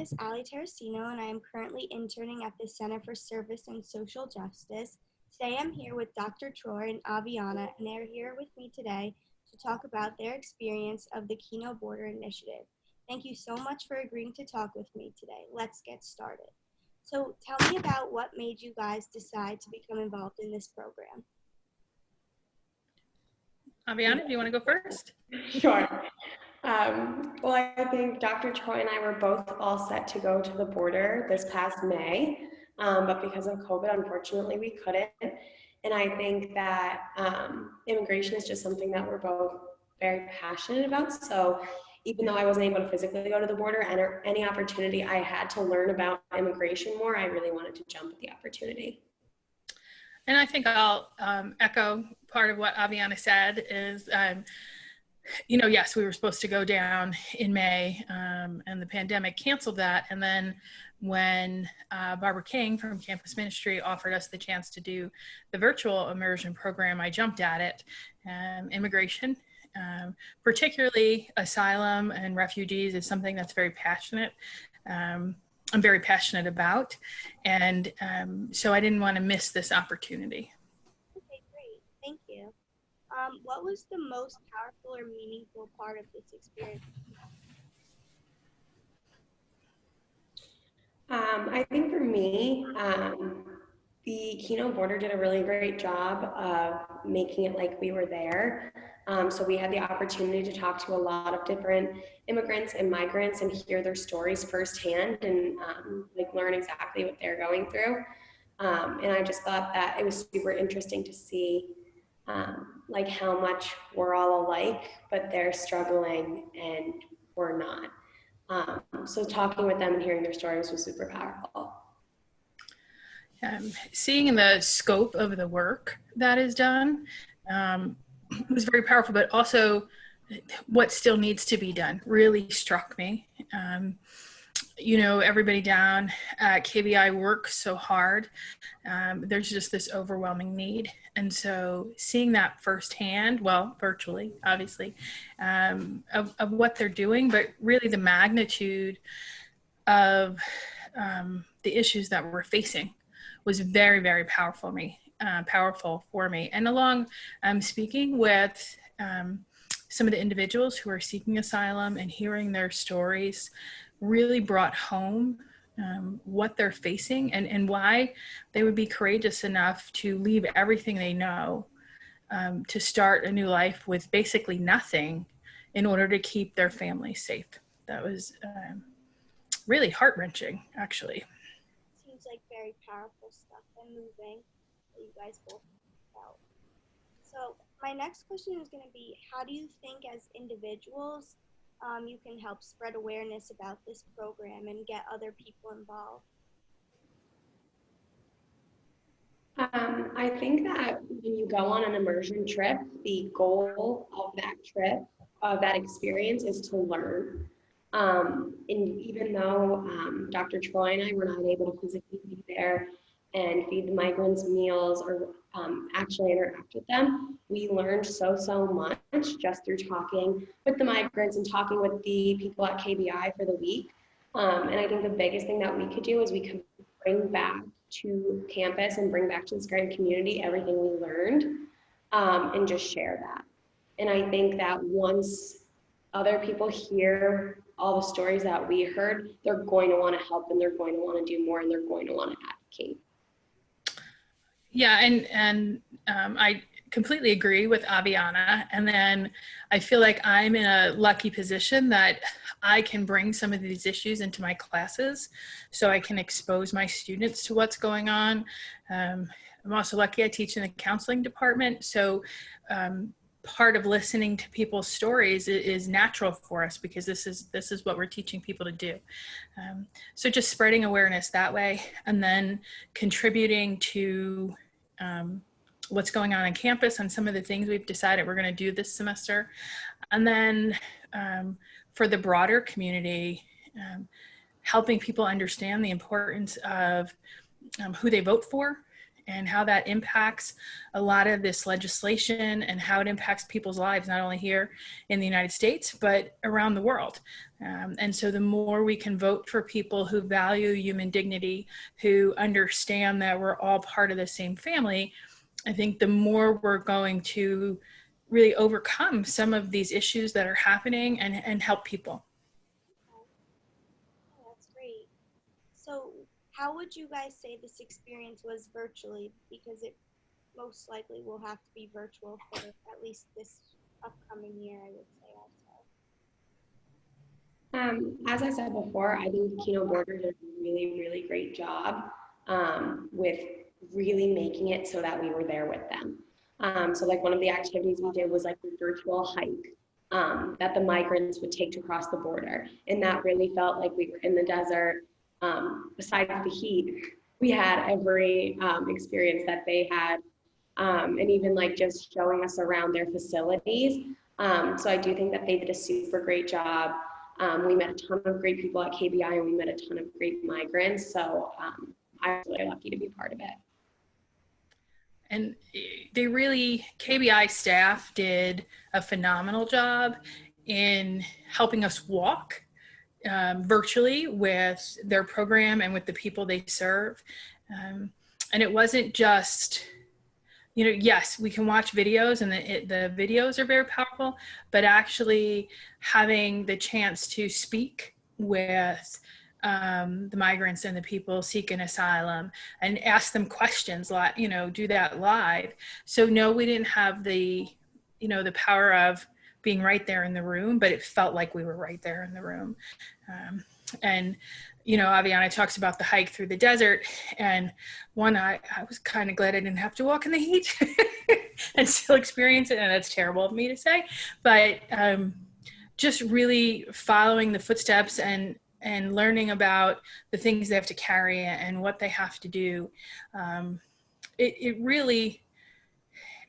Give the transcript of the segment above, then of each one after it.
is Ali Terracino, and I am currently interning at the Center for Service and Social Justice. Today I'm here with Dr. Troy and Aviana, and they're here with me today to talk about their experience of the Kino Border Initiative. Thank you so much for agreeing to talk with me today. Let's get started. So tell me about what made you guys decide to become involved in this program. Aviana, do you want to go first? Sure. Well, I think Dr. Troy and I were both all set to go to the border this past May, but because of COVID, unfortunately, we couldn't. And I think that immigration is just something that we're both very passionate about. So even though I wasn't able to physically go to the border, and any opportunity I had to learn about immigration more, I really wanted to jump at the opportunity. And I think I'll echo part of what Aviana said is, yes, we were supposed to go down in May, and the pandemic canceled that. And then when Barbara King from Campus Ministry offered us the chance to do the virtual immersion program, I jumped at it. Immigration, particularly asylum and refugees, is something that's very passionate. I'm very passionate about, and so I didn't want to miss this opportunity. Okay, great. Thank you. What was the most powerful or meaningful part of this experience? I think for me, the Kino Border did a really great job of making it like we were there. So we had the opportunity to talk to a lot of different immigrants and migrants and hear their stories firsthand and learn exactly what they're going through. And I just thought that it was super interesting to see how much we're all alike, but they're struggling and we're not. So talking with them and hearing their stories was super powerful. Seeing the scope of the work that is done was very powerful, but also what still needs to be done really struck me. Everybody down at KBI works so hard. There's just this overwhelming need. And so seeing that firsthand, well, virtually, obviously, of what they're doing, but really the magnitude of the issues that we're facing was very, very powerful for me. And along speaking with some of the individuals who are seeking asylum and hearing their stories really brought home what they're facing and why they would be courageous enough to leave everything they know to start a new life with basically nothing in order to keep their family safe. That was really heart-wrenching, actually. Seems like very powerful stuff and moving that you guys both felt. So my next question is going to be, how do you think as individuals you can help spread awareness about this program and get other people involved? I think that when you go on an immersion trip, the goal of that trip, of that experience, is to learn. And even though Dr. Troy and I were not able to physically be there and feed the migrants meals or actually interact with them, we learned so much just through talking with the migrants and talking with the people at KBI for the week. And I think the biggest thing that we could do is we could bring back to campus and bring back to the Scranton community everything we learned and just share that. And I think that once other people hear all the stories that we heard, they're going to want to help and they're going to want to do more and they're going to want to advocate. Yeah, and I completely agree with Aviana. And then I feel like I'm in a lucky position that I can bring some of these issues into my classes so I can expose my students to what's going on. I'm also lucky I teach in the counseling department. So part of listening to people's stories is natural for us because this is what we're teaching people to do. So just spreading awareness that way and then contributing to what's going on campus and some of the things we've decided we're going to do this semester. And then for the broader community, helping people understand the importance of who they vote for and how that impacts a lot of this legislation and how it impacts people's lives, not only here in the United States, but around the world. And so the more we can vote for people who value human dignity, who understand that we're all part of the same family, I think the more we're going to really overcome some of these issues that are happening and help people. Oh, that's great. So, how would you guys say this experience was virtually? Because it most likely will have to be virtual for at least this upcoming year, I would say also. As I said before, I think Kino Border did a really, really great job with really making it so that we were there with them. So like one of the activities we did was like a virtual hike that the migrants would take to cross the border. And that really felt like we were in the desert. Besides the heat, we had every experience that they had, and even like just showing us around their facilities. So I do think that they did a super great job. We met a ton of great people at KBI, and we met a ton of great migrants. So I was really lucky to be part of it. And they really, KBI staff did a phenomenal job in helping us walk virtually with their program and with the people they serve. And it wasn't just, you know, yes, we can watch videos and the videos are very powerful, but actually having the chance to speak with the migrants and the people seeking asylum and ask them questions, you know, do that live. So no, we didn't have the, you know, the power of being right there in the room, but it felt like we were right there in the room. And you know, Aviana talks about the hike through the desert, and I was kind of glad I didn't have to walk in the heat and still experience it, and that's terrible of me to say, but just really following the footsteps and learning about the things they have to carry and what they have to do. It really,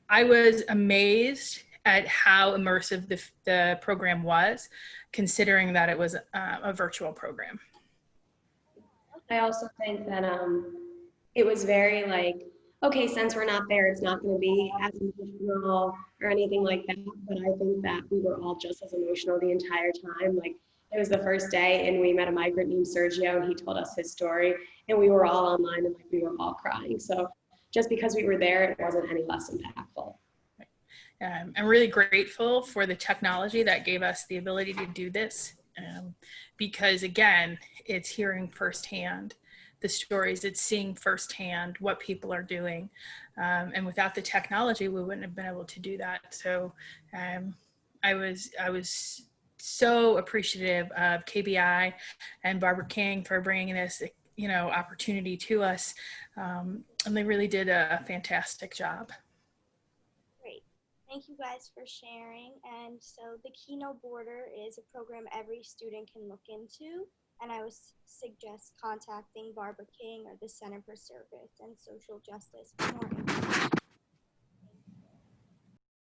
I was amazed at how immersive the program was, considering that it was a virtual program. I also think that it was very like, okay, since we're not there, it's not going to be as emotional or anything like that. But I think that we were all just as emotional the entire time. Like it was the first day, and we met a migrant named Sergio, and he told us his story, and we were all online, and like we were all crying. So just because we were there, it wasn't any less impactful. I'm really grateful for the technology that gave us the ability to do this, because again, it's hearing firsthand the stories, it's seeing firsthand what people are doing. And without the technology, we wouldn't have been able to do that. So I was so appreciative of KBI and Barbara King for bringing this, you know, opportunity to us. And they really did a fantastic job. Great. Thank you guys for sharing. And so the Kino Border is a program every student can look into. And I would suggest contacting Barbara King or the Center for Service and Social Justice for more information.